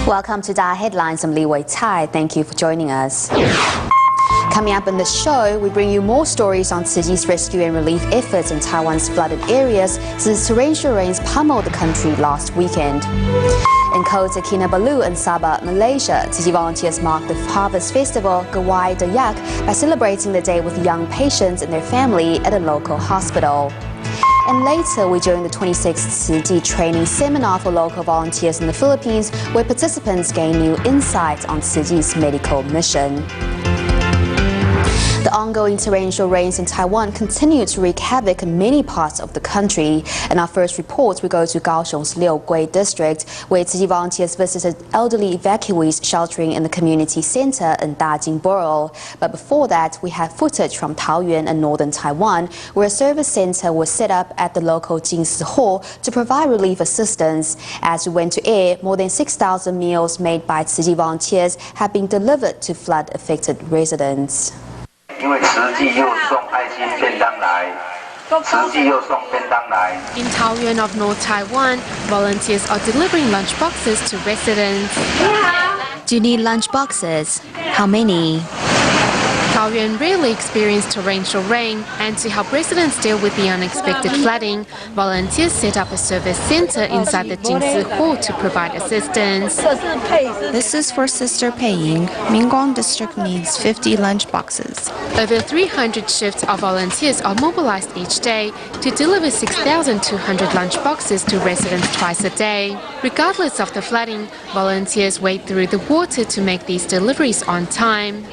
Welcome to DaAi Headlines. I'm Li Wei Tai. Thank you for joining us. Coming up in the show, we bring you more stories on Tzu Chi's rescue and relief efforts in Taiwan's flooded areas since torrential rains pummeled the country last weekend. In Kota Kinabalu and Sabah, Malaysia, Tzu Chi volunteers marked the harvest festival Gawai Dayak by celebrating the day with young patients and their family at a local hospital. And later, we join the 26th Tzu Chi training seminar for local volunteers in the Philippines, where participants gain new insights on Tzu Chi's medical mission. The ongoing torrential rains in Taiwan continue to wreak havoc in many parts of the country. In our first report, we go to Kaohsiung's Liugui district, where Tzu Chi volunteers visited elderly evacuees sheltering in the community center in Dajing Borough. But before that, we have footage from Taoyuan and northern Taiwan, where a service center was set up at the local Jingsi Hall to provide relief assistance. As we went to air, more than 6,000 meals made by Tzu Chi volunteers have been delivered to flood-affected residents. In Taoyuan of North Taiwan, volunteers are delivering lunch boxes to residents. Do you need lunch boxes? How many? Taoyuan rarely experience torrential rain, and to help residents deal with the unexpected flooding, volunteers set up a service center inside the Jingsi Hall to provide assistance. This is for Sister Pei Ying. Minguang district needs 50 lunch boxes. Over 300 shifts of volunteers are mobilized each day to deliver 6,200 lunch boxes to residents twice a day. Regardless of the flooding, volunteers wade through the water to make these deliveries on time. The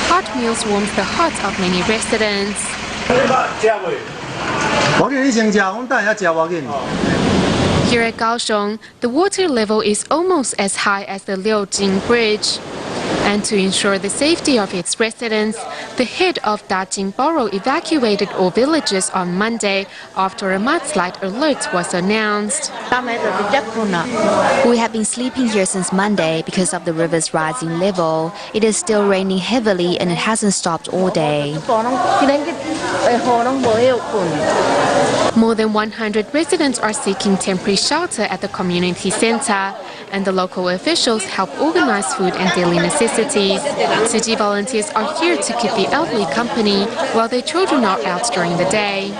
hot meals warms the hearts of many residents. Here at Kaohsiung, the water level is almost as high as the Liujing Bridge. And to ensure the safety of its residents, the head of Dajing Borough evacuated all villages on Monday after a mudslide alert was announced. We have been sleeping here since Monday because of the river's rising level. It is still raining heavily and it hasn't stopped all day. More than 100 residents are seeking temporary shelter at the community center, and the local officials help organize food and daily necessities. Tzu Chi volunteers are here to keep the elderly company while their children are out during the day.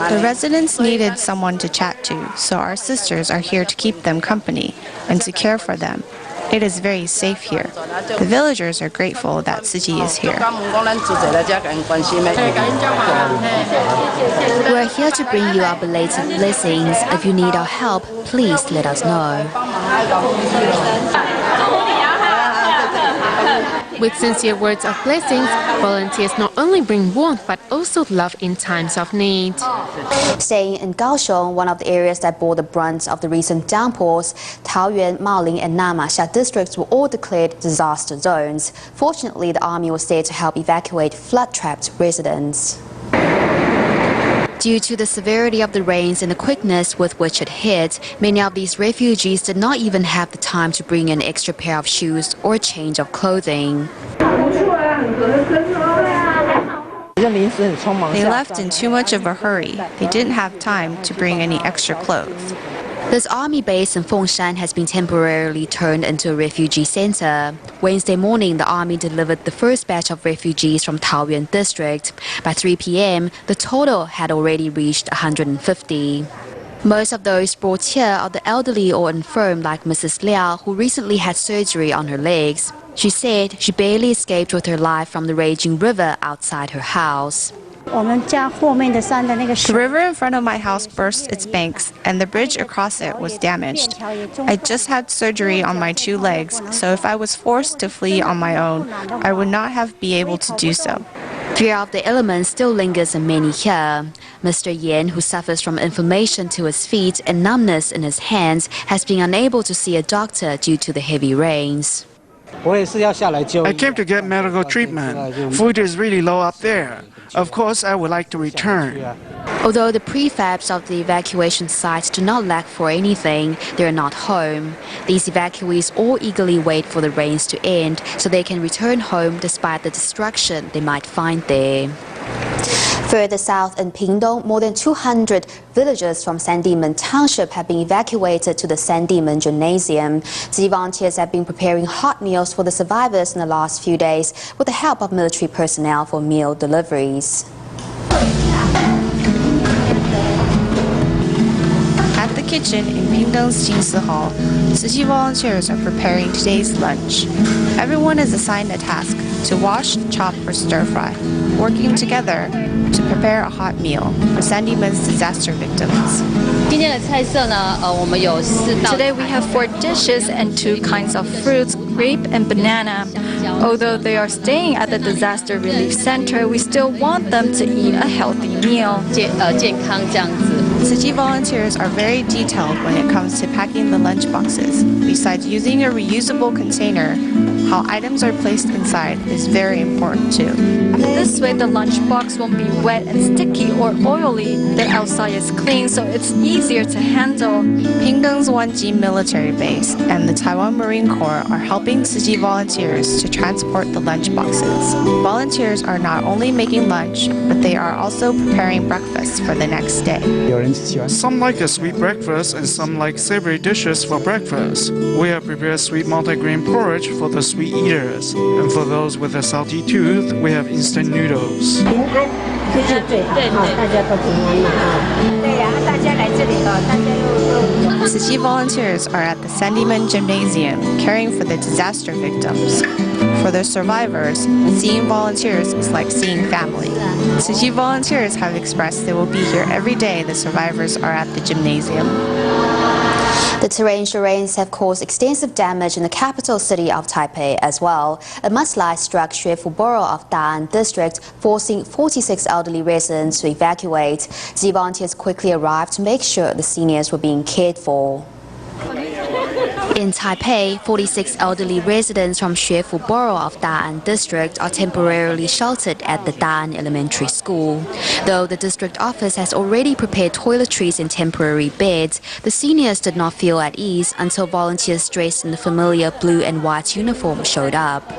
The residents needed someone to chat to, so our sisters are here to keep them company and to care for them. It is very safe here. The villagers are grateful that Tzu Chi is here. We're here to bring you our belated blessings. If you need our help, please let us know. With sincere words of blessings, volunteers not only bring warmth but also love in times of need. Staying in Kaohsiung, one of the areas that bore the brunt of the recent downpours, Taoyuan, Maling and Namasha districts were all declared disaster zones. Fortunately, the army was there to help evacuate flood-trapped residents. Due to the severity of the rains and the quickness with which it hit, many of these refugees did not even have the time to bring an extra pair of shoes or a change of clothing. They left in too much of a hurry. They didn't have time to bring any extra clothes. This army base in Fengshan has been temporarily turned into a refugee center. Wednesday morning, the army delivered the first batch of refugees from Taoyuan district. By 3 p.m., the total had already reached 150. Most of those brought here are the elderly or infirm like Mrs. Liao, who recently had surgery on her legs. She said she barely escaped with her life from the raging river outside her house. The river in front of my house burst its banks, and the bridge across it was damaged. I just had surgery on my 2 legs, so if I was forced to flee on my own, I would not have been able to do so. Fear of the elements still lingers in many here. Mr. Yan, who suffers from inflammation to his feet and numbness in his hands, has been unable to see a doctor due to the heavy rains. I came to get medical treatment. Food is really low up there. Of course, I would like to return. Although the prefabs of the evacuation sites do not lack for anything, they are not home. These evacuees all eagerly wait for the rains to end so they can return home despite the destruction they might find there. Further south in Pingdong, more than 200 villagers from Sandiman Township have been evacuated to the Sandiman Gymnasium. City volunteers have been preparing hot meals for the survivors in the last few days with the help of military personnel for meal deliveries. At the kitchen in Pingdong's Jinsi Hall, City volunteers are preparing today's lunch. Everyone is assigned a task to wash, chop, or stir-fry, working together to prepare a hot meal for Sandiman's disaster victims. Today we have 4 dishes and 2 kinds of fruits, grape and banana. Although they are staying at the disaster relief center, we still want them to eat a healthy meal. City volunteers are very detailed when it comes to packing the lunch boxes. Besides using a reusable container, how items are placed inside is very important too. This way the lunchbox won't be wet and sticky or oily. The outside is clean, so it's easier to handle. Pingdong's 1G military base and the Taiwan Marine Corps are helping City volunteers to transport the lunch boxes. Volunteers are not only making lunch, but they are also preparing breakfast for the next day. Some like a sweet breakfast and some like savory dishes for breakfast. We have prepared sweet multigrain porridge for the sweet eaters. And for those with a salty tooth, we have instant noodles. City volunteers are at the Sandiman Gymnasium caring for the disaster victims. For the survivors, seeing volunteers is like seeing family. City volunteers have expressed they will be here every day the survivors are at the gymnasium. The torrential rains have caused extensive damage in the capital city of Taipei as well. A mudslide struck Xuefu Borough of Da'an District, forcing 46 elderly residents to evacuate. City volunteers quickly arrived to make sure the seniors were being cared for. In Taipei, 46 elderly residents from Xuefu Borough of Da'an District are temporarily sheltered at the Da'an Elementary School. Though the district office has already prepared toiletries and temporary beds, the seniors did not feel at ease until volunteers dressed in the familiar blue and white uniform showed up.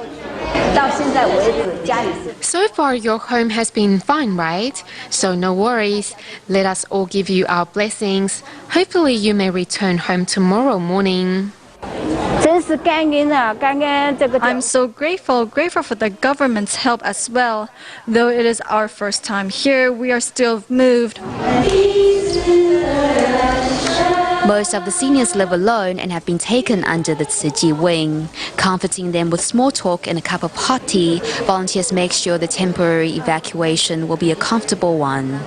So far, your home has been fine, right? So no worries. Let us all give you our blessings. Hopefully, you may return home tomorrow morning. I'm so grateful for the government's help as well. Though it is our first time here, we are still moved. Most of the seniors live alone and have been taken under the Tzu wing. Comforting them with small talk and a cup of hot tea, volunteers make sure the temporary evacuation will be a comfortable one.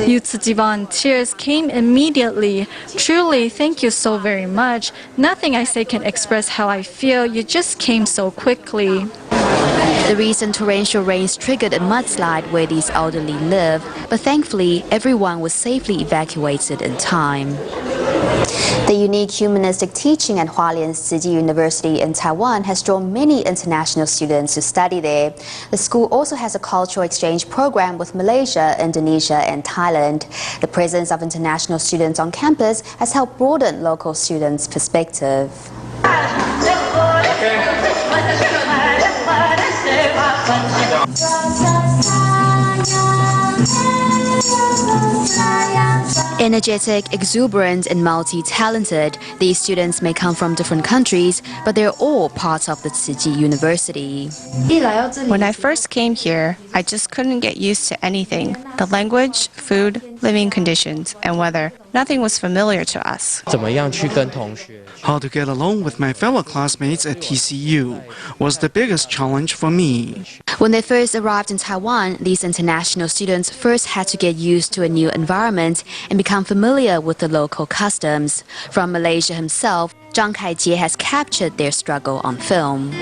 You Tzu volunteers came immediately. Truly, thank you so very much. Nothing I say can express how I feel. You just came so quickly. The recent torrential rains triggered a mudslide where these elderly live, but thankfully everyone was safely evacuated in time. The unique humanistic teaching at Hualien Tzu University in Taiwan has drawn many international students to study there. The school also has a cultural exchange program with Malaysia, Indonesia and Thailand. The presence of international students on campus has helped broaden local students' perspective. Energetic, exuberant and multi-talented, these students may come from different countries, but they're all parts of the Tzu University. When I first came here, I just couldn't get used to anything. The language, food, living conditions, and weather. Nothing was familiar to us. How to get along with my fellow classmates at TCU was the biggest challenge for me. When they first arrived in Taiwan, these international students first had to get used to a new environment and become familiar with the local customs. From Malaysia himself, Zhang Kaijie has captured their struggle on film.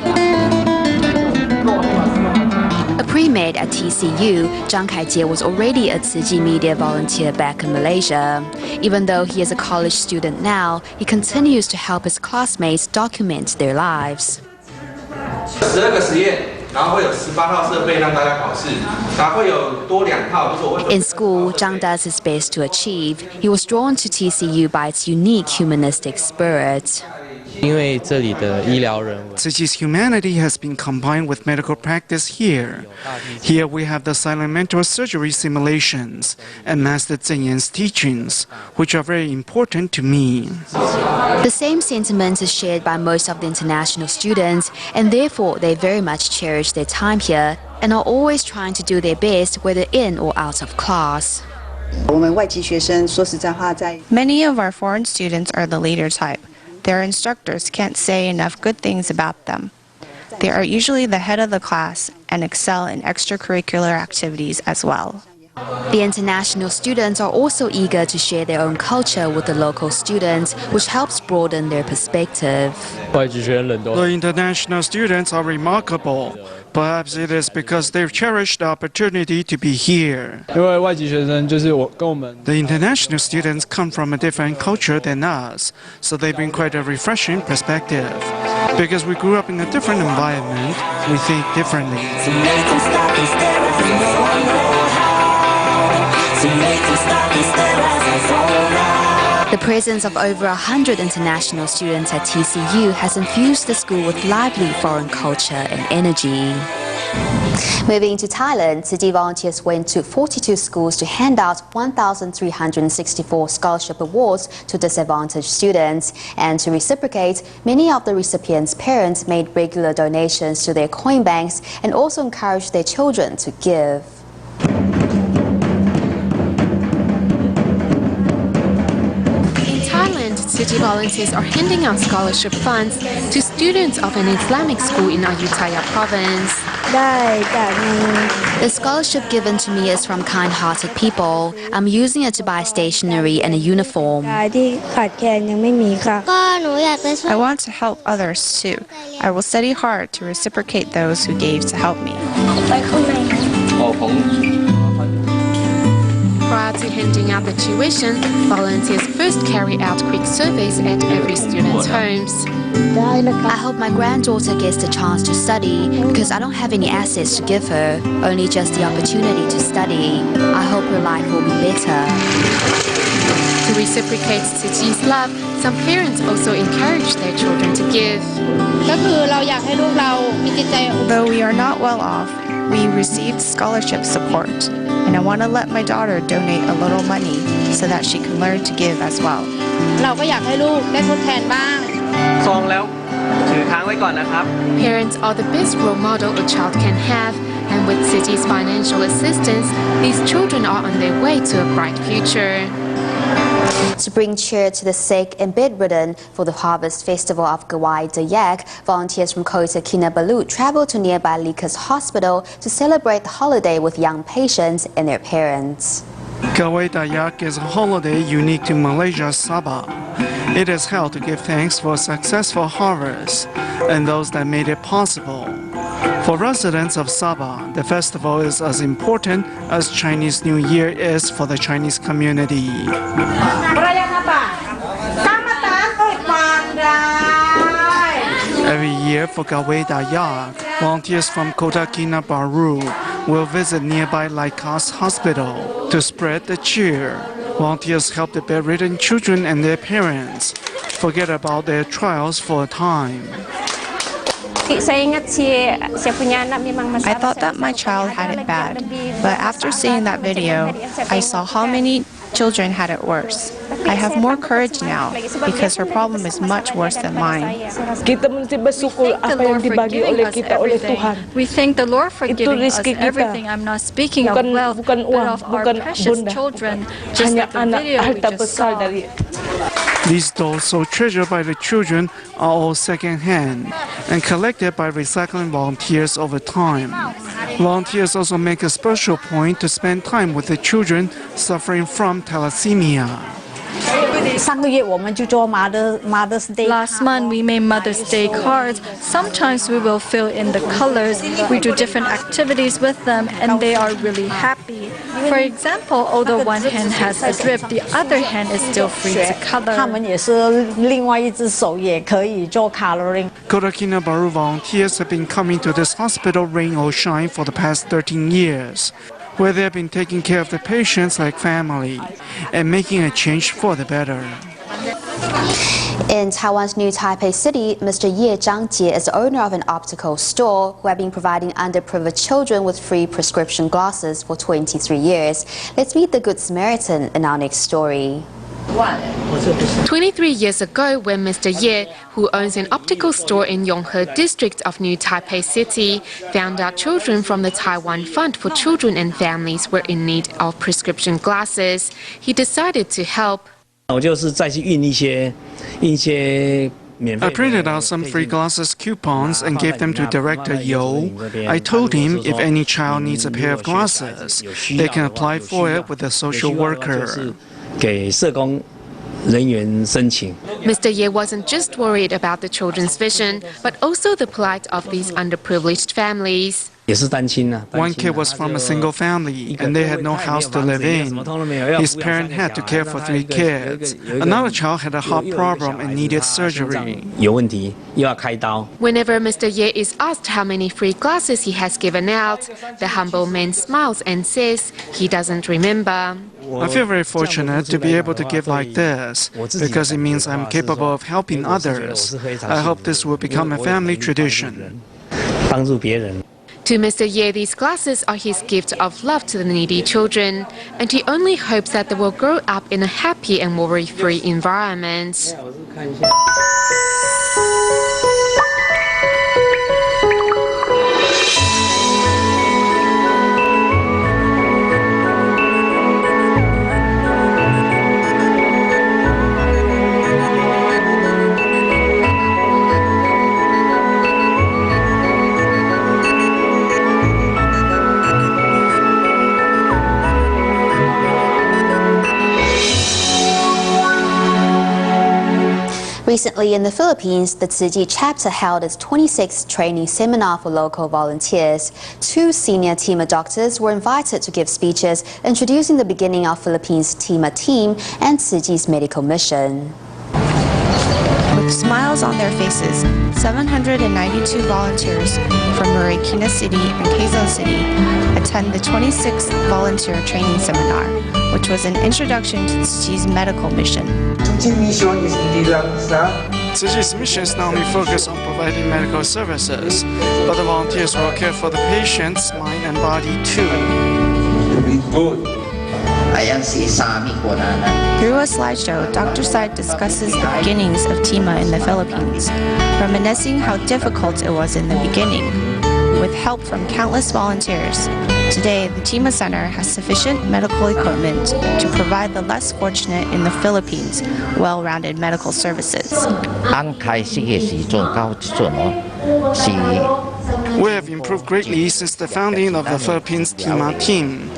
A pre-med at TCU, Zhang Kaijie was already a Tzu media volunteer back in Malaysia. Even though he is a college student now, he continues to help his classmates document their lives. In school, Zhang does his best to achieve. He was drawn to TCU by its unique humanistic spirit. Tzuji's humanity has been combined with medical practice here. Here we have the silent mental surgery simulations and Master Zhenyan's teachings, which are very important to me. The same sentiment is shared by most of the international students, and therefore they very much cherish their time here and are always trying to do their best whether in or out of class. Many of our foreign students are the leader type. Their instructors can't say enough good things about them. They are usually the head of the class and excel in extracurricular activities as well. The international students are also eager to share their own culture with the local students, which helps broaden their perspective. The international students are remarkable. Perhaps it is because they've cherished the opportunity to be here. The international students come from a different culture than us, so they bring quite a refreshing perspective. Because we grew up in a different environment, we think differently. The presence of over 100 international students at TCU has infused the school with lively foreign culture and energy. Moving to Thailand, Tzu volunteers went to 42 schools to hand out 1,364 scholarship awards to disadvantaged students. And to reciprocate, many of the recipients' parents made regular donations to their coin banks and also encouraged their children to give. City volunteers are handing out scholarship funds to students of an Islamic school in Ayutthaya province. The scholarship given to me is from kind-hearted people. I'm using it to buy stationery and a uniform. I want to help others too. I will study hard to reciprocate those who gave to help me. Prior to handing out the tuition, volunteers first carry out quick surveys at every student's homes. I hope my granddaughter gets the chance to study because I don't have any assets to give her, only just the opportunity to study. I hope her life will be better. To reciprocate Tzuji's love, some parents also encourage their children to give. Though we are not well off, we received scholarship support, and I want to let my daughter donate a little money so that she can learn to give as well. Parents are the best role model a child can have, and with Tzuji's financial assistance, these children are on their way to a bright future. To bring cheer to the sick and bedridden for the Harvest Festival of Gawai Dayak, volunteers from Kota Kinabalu traveled to nearby Likas Hospital to celebrate the holiday with young patients and their parents. Gawai Dayak is a holiday unique to Malaysia's Sabah. It is held to give thanks for a successful harvest and those that made it possible. For residents of Sabah, the festival is as important as Chinese New Year is for the Chinese community. Every year for Gawai Dayak, volunteers from Kota Kinabalu will visit nearby Likas Hospital to spread the cheer. Volunteers help the bedridden children and their parents forget about their trials for a time. I thought that my child had it bad, but after seeing that video, I saw how many children had it worse. I have more courage now because her problem is much worse than mine. We thank the Lord for giving us everything. I'm not speaking of wealth, but of our precious children, just like the video we just saw. These dolls so treasured by the children are all second-hand and collected by recycling volunteers over time. Volunteers also make a special point to spend time with the children suffering from thalassemia. Last month we made Mother's Day cards. Sometimes we will fill in the colors. We do different activities with them and they are really happy. For example, although one hand has a drip, the other hand is still free to color. Kota Kinabalu volunteers have been coming to this hospital rain or shine for the past 13 years, where they have been taking care of the patients like family and making a change for the better. In Taiwan's new Taipei City, Mr. Ye Zhangjie is the owner of an optical store who have been providing underprivileged children with free prescription glasses for 23 years. Let's meet the Good Samaritan in our next story. 23 years ago, when Mr. Ye, who owns an optical store in Yonghe district of New Taipei City, found out children from the Taiwan Fund for Children and Families were in need of prescription glasses, he decided to help. I printed out some free glasses coupons and gave them to Director Yo. I told him if any child needs a pair of glasses, they can apply for it with a social worker. Mr. Ye wasn't just worried about the children's vision, but also the plight of these underprivileged families. One kid was from a single family, and they had no house to live in. His parent had to care for 3 kids. Another child had a heart problem and needed surgery. Whenever Mr. Ye is asked how many free glasses he has given out, the humble man smiles and says he doesn't remember. I feel very fortunate to be able to give like this, because it means I'm capable of helping others. I hope this will become a family tradition. To Mr. Ye, these glasses are his gift of love to the needy children, and he only hopes that they will grow up in a happy and worry-free environment. Recently in the Philippines, the Tzu Chi chapter held its 26th training seminar for local volunteers. 2 senior TIMA doctors were invited to give speeches introducing the beginning of Philippines' TIMA team and Tzu Chi's medical mission. With smiles on their faces, 792 volunteers from Marikina City and Quezon City attend the 26th Volunteer Training Seminar, which was an introduction to Tzu Chi's medical mission. Tzu Chi's missions not only focus on providing medical services, but the volunteers will care for the patient's mind and body too. Through a slideshow, Dr. Said discusses the beginnings of TIMA in the Philippines, reminiscing how difficult it was in the beginning. With help from countless volunteers, today the TIMA Center has sufficient medical equipment to provide the less fortunate in the Philippines well-rounded medical services. We have improved greatly since the founding of the Philippines TIMA team,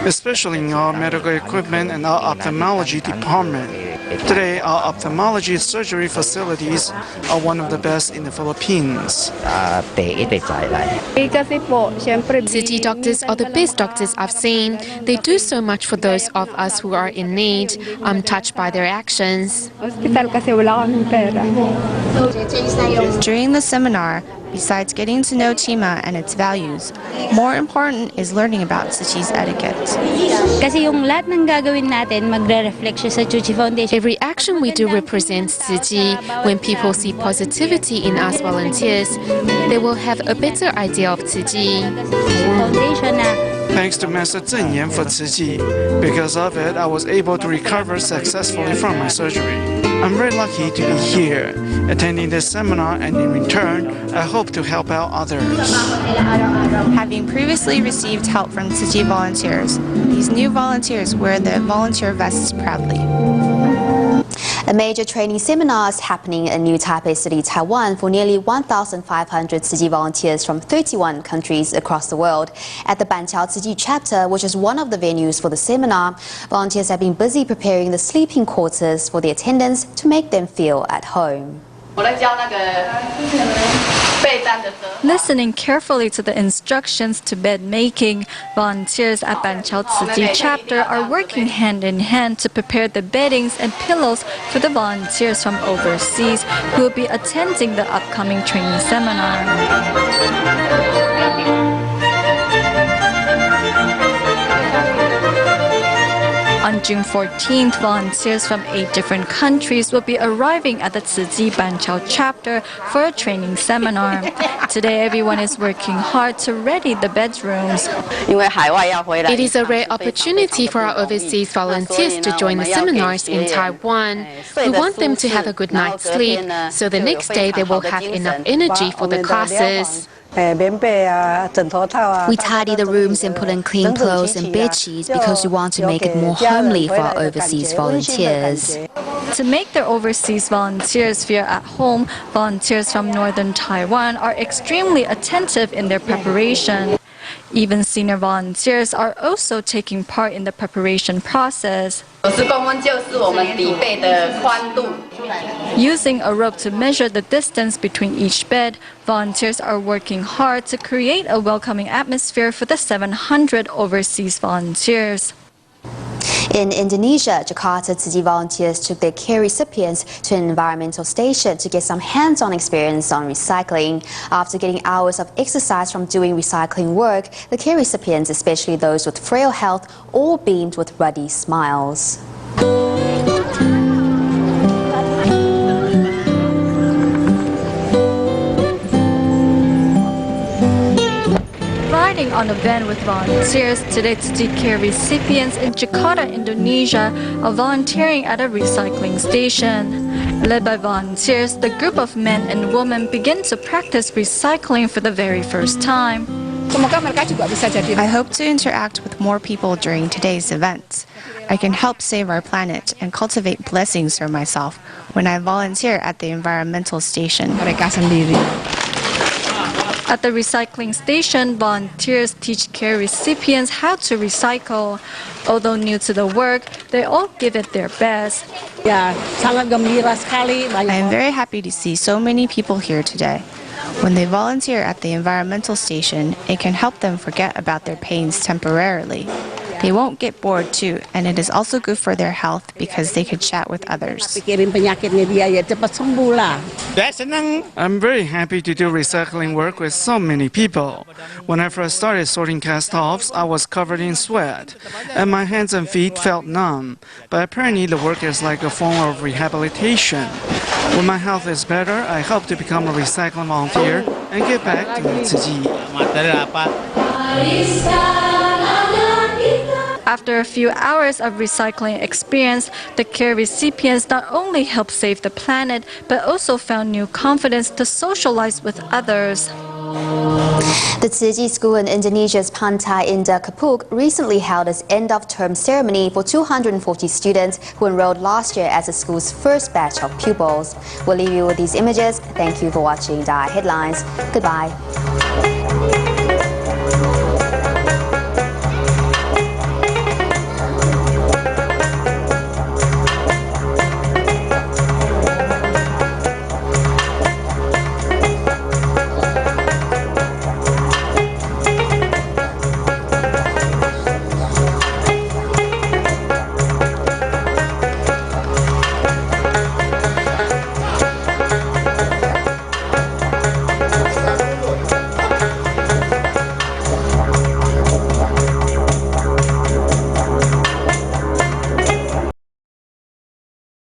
especially in our medical equipment and our ophthalmology department. Today, our ophthalmology surgery facilities are one of the best in the Philippines. Tzu Chi doctors are the best doctors I've seen. They do so much for those of us who are in need. I'm touched by their actions. During the seminar, besides getting to know TIMA and its values, more important is learning about Tzu Chi's etiquette. Every action we do represents Tzu Chi. When people see positivity in us volunteers, they will have a better idea of Tzu Chi. Thanks to Master Zeng Yan for Tzu Chi. Because of it, I was able to recover successfully from my surgery. I'm very lucky to be here, attending this seminar, and in return, I hope to help out others. Having previously received help from Tzu Chi volunteers, these new volunteers wear the volunteer vests proudly. A major training seminar is happening in New Taipei City, Taiwan for nearly 1,500 Tzu Chi volunteers from 31 countries across the world. At the Banqiao Tzu Chi chapter, which is one of the venues for the seminar, volunteers have been busy preparing the sleeping quarters for the attendants to make them feel at home. 我在教那个背 Listening carefully to the instructions to bed making, volunteers at Banqiao Tzu chapter are working hand in hand to prepare the beddings and pillows for the volunteers from overseas who will be attending the upcoming training seminar. On June 14th, volunteers from 8 different countries will be arriving at the Tzu Banqiao chapter for a training seminar. Today, everyone is working hard to ready the bedrooms. It is a rare opportunity for our overseas volunteers to join the seminars in Taiwan. We want them to have a good night's sleep, so the next day they will have enough energy for the classes. We tidy the rooms and put in clean clothes and bed sheets because we want to make it more homely for our overseas volunteers. To make their overseas volunteers feel at home, volunteers from northern Taiwan are extremely attentive in their preparation. Even senior volunteers are also taking part in the preparation process. Using a rope to measure the distance between each bed, volunteers are working hard to create a welcoming atmosphere for the 700 overseas volunteers. In Indonesia, Jakarta Tzu volunteers took their care recipients to an environmental station to get some hands-on experience on recycling. After getting hours of exercise from doing recycling work, the care recipients, especially those with frail health, all beamed with ruddy smiles. Riding on a van with volunteers, today Tzu care recipients in Jakarta, Indonesia are volunteering at a recycling station. Led by volunteers, the group of men and women begin to practice recycling for the very first time. I hope to interact with more people during today's events. I can help save our planet and cultivate blessings for myself when I volunteer at the environmental station. At the recycling station, volunteers teach care recipients how to recycle. Although new to the work, they all give it their best. I am very happy to see so many people here today. When they volunteer at the environmental station, it can help them forget about their pains temporarily. They won't get bored too, and it is also good for their health because they could chat with others. I'm very happy to do recycling work with so many people. When I first started sorting cast-offs, I was covered in sweat, and my hands and feet felt numb. But apparently the work is like a form of rehabilitation. When my health is better, I hope to become a recycling volunteer and get back to Tzu. After a few hours of recycling experience, the care recipients not only helped save the planet, but also found new confidence to socialize with others. The Tzu school in Indonesia's Pantai Indah Kapuk recently held its end-of-term ceremony for 240 students who enrolled last year as the school's first batch of pupils. We'll leave you with these images. Thank you for watching DaAi Headlines. Goodbye.